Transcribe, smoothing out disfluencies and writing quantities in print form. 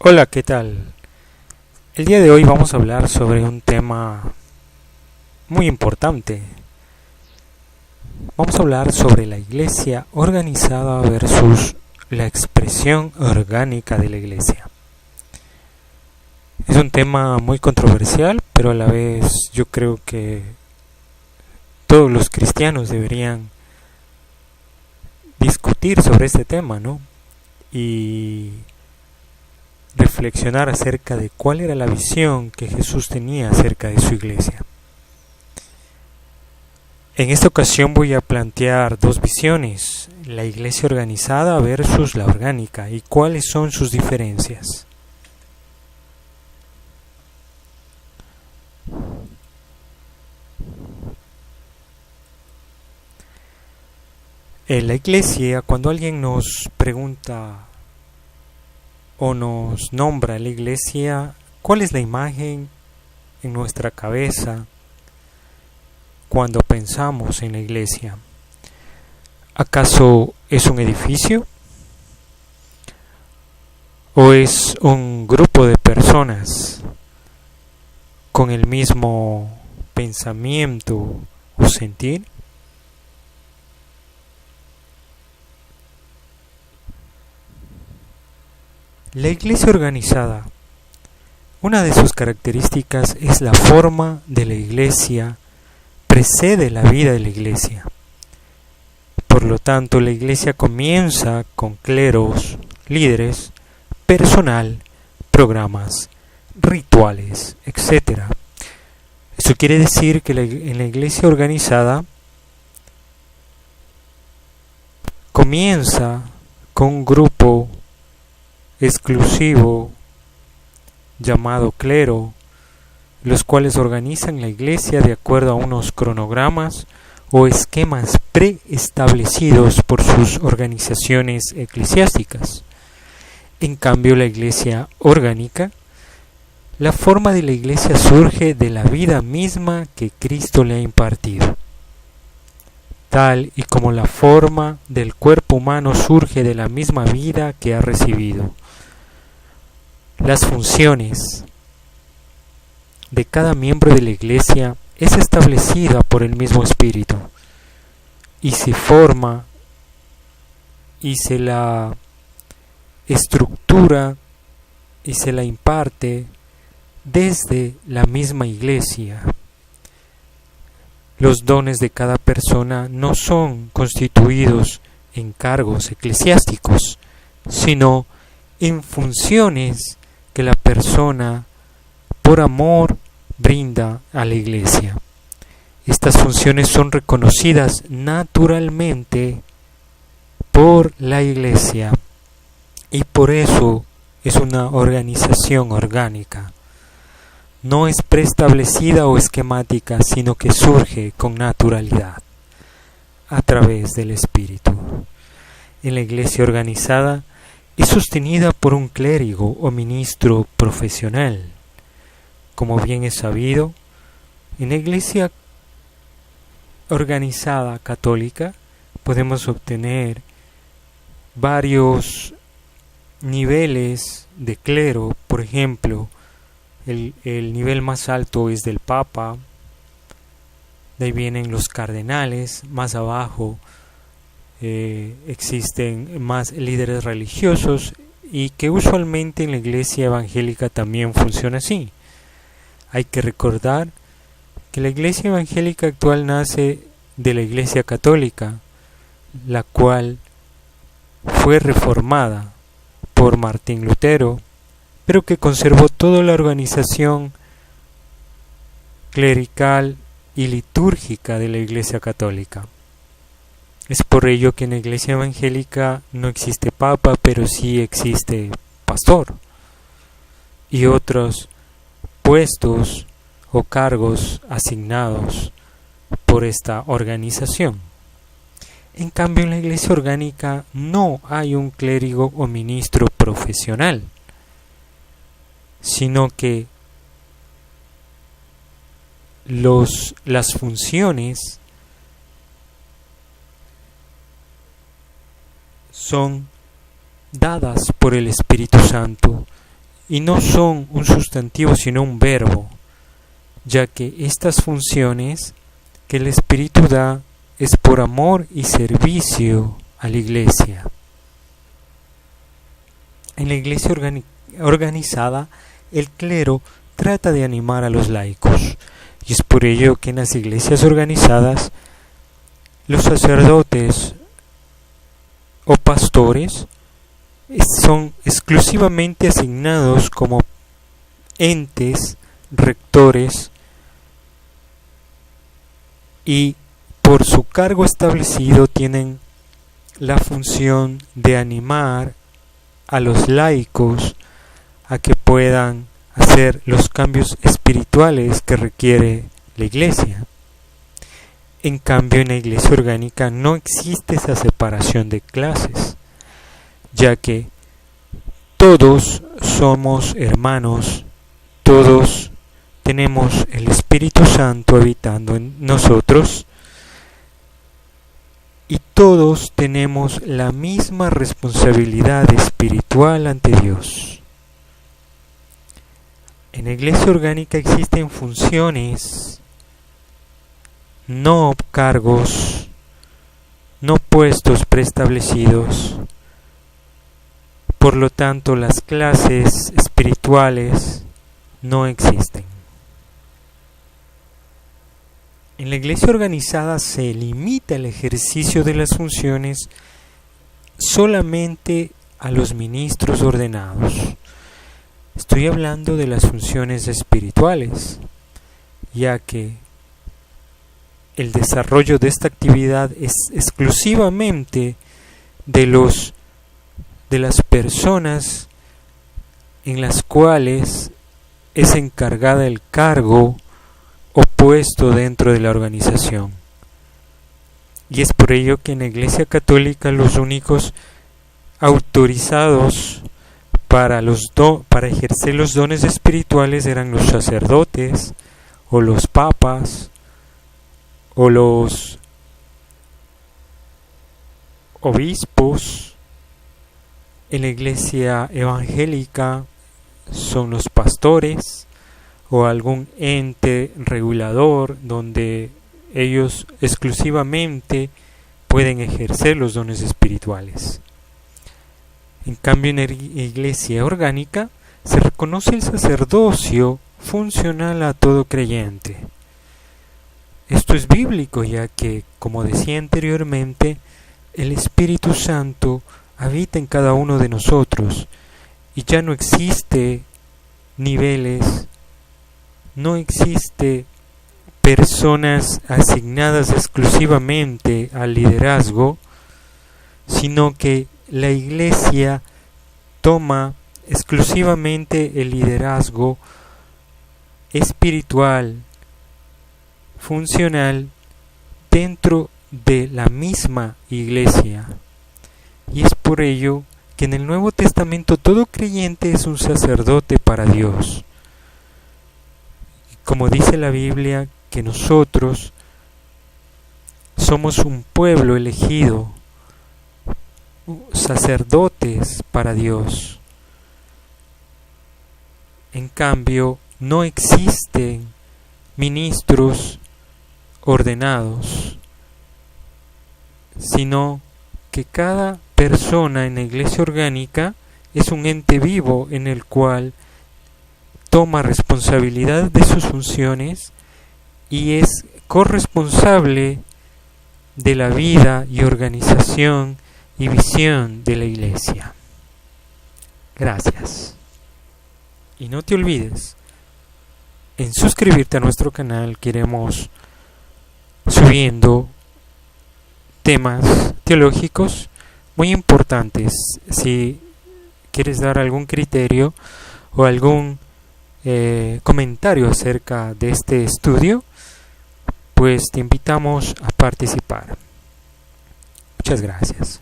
Hola, ¿qué tal? El día de hoy vamos a hablar sobre un tema muy importante. Vamos a hablar sobre la iglesia organizada versus la expresión orgánica de la iglesia. Es un tema muy controversial, pero a la vez yo creo que todos los cristianos deberían discutir sobre este tema, ¿no? Y reflexionar acerca de cuál era la visión que Jesús tenía acerca de su iglesia. En esta ocasión voy a plantear dos visiones, la iglesia organizada versus la orgánica, y cuáles son sus diferencias. En la iglesia, cuando alguien nos pregunta o nos nombra la iglesia, ¿cuál es la imagen en nuestra cabeza cuando pensamos en la iglesia? ¿Acaso es un edificio? ¿O es un grupo de personas con el mismo pensamiento o sentir? La iglesia organizada, una de sus características es la forma de la iglesia precede la vida de la iglesia. Por lo tanto, la iglesia comienza con cleros, líderes, personal, programas, rituales, etc. Eso quiere decir que en la iglesia organizada comienza con un grupo exclusivo llamado clero, los cuales organizan la iglesia de acuerdo a unos cronogramas o esquemas preestablecidos por sus organizaciones eclesiásticas. En cambio, la iglesia orgánica, la forma de la iglesia surge de la vida misma que Cristo le ha impartido, tal y como la forma del cuerpo humano surge de la misma vida que ha recibido. Las funciones de cada miembro de la iglesia es establecida por el mismo Espíritu y se forma y se la estructura y se la imparte desde la misma iglesia. Los dones de cada persona no son constituidos en cargos eclesiásticos, sino en funciones que la persona por amor brinda a la iglesia. Estas funciones son reconocidas naturalmente por la iglesia y por eso es una organización orgánica. No es preestablecida o esquemática, sino que surge con naturalidad a través del Espíritu. En la iglesia organizada es sostenida por un clérigo o ministro profesional. Como bien es sabido, en la iglesia organizada católica podemos obtener varios niveles de clero. Por ejemplo, el nivel más alto es del Papa, de ahí vienen los cardenales, más abajo existen más líderes religiosos, y que usualmente en la iglesia evangélica también funciona así. Hay que recordar que la iglesia evangélica actual nace de la iglesia católica, la cual fue reformada por Martín Lutero, pero que conservó toda la organización clerical y litúrgica de la iglesia católica. Es por ello que en la iglesia evangélica no existe papa, pero sí existe pastor y otros puestos o cargos asignados por esta organización. En cambio, en la iglesia orgánica no hay un clérigo o ministro profesional, sino que las funciones son dadas por el Espíritu Santo y no son un sustantivo sino un verbo, ya que estas funciones que el Espíritu da es por amor y servicio a la iglesia. En la iglesia organizada, el clero trata de animar a los laicos, y es por ello que en las iglesias organizadas los sacerdotes o pastores son exclusivamente asignados como entes rectores y por su cargo establecido tienen la función de animar a los laicos a que puedan hacer los cambios espirituales que requiere la iglesia. En cambio, en la iglesia orgánica no existe esa separación de clases, ya que todos somos hermanos, todos tenemos el Espíritu Santo habitando en nosotros y todos tenemos la misma responsabilidad espiritual ante Dios. En la iglesia orgánica existen funciones, no cargos, no puestos preestablecidos. Por lo tanto, las clases espirituales no existen. En la iglesia organizada se limita el ejercicio de las funciones solamente a los ministros ordenados. Estoy hablando de las funciones espirituales, ya que el desarrollo de esta actividad es exclusivamente de las personas en las cuales es encargada el cargo o puesto dentro de la organización. Y es por ello que en la Iglesia Católica los únicos autorizados para ejercer los dones espirituales eran los sacerdotes o los papas o los obispos. En la iglesia evangélica son los pastores o algún ente regulador donde ellos exclusivamente pueden ejercer los dones espirituales. En cambio, en la iglesia orgánica se reconoce el sacerdocio funcional a todo creyente. Esto es bíblico, ya que, como decía anteriormente, el Espíritu Santo habita en cada uno de nosotros y ya no existe niveles, no existe personas asignadas exclusivamente al liderazgo, sino que la iglesia toma exclusivamente el liderazgo espiritual, funcional, dentro de la misma iglesia. Y es por ello que en el Nuevo Testamento todo creyente es un sacerdote para Dios. Como dice la Biblia, que nosotros somos un pueblo elegido, sacerdotes para Dios. En cambio, no existen ministros ordenados, sino que cada persona en la iglesia orgánica es un ente vivo en el cual toma responsabilidad de sus funciones y es corresponsable de la vida y organización y visión de la iglesia. Gracias. Y no te olvides en suscribirte a nuestro canal. Queremos subiendo temas teológicos muy importantes. Si quieres dar algún criterio o algún comentario acerca de este estudio, pues te invitamos a participar. Muchas gracias.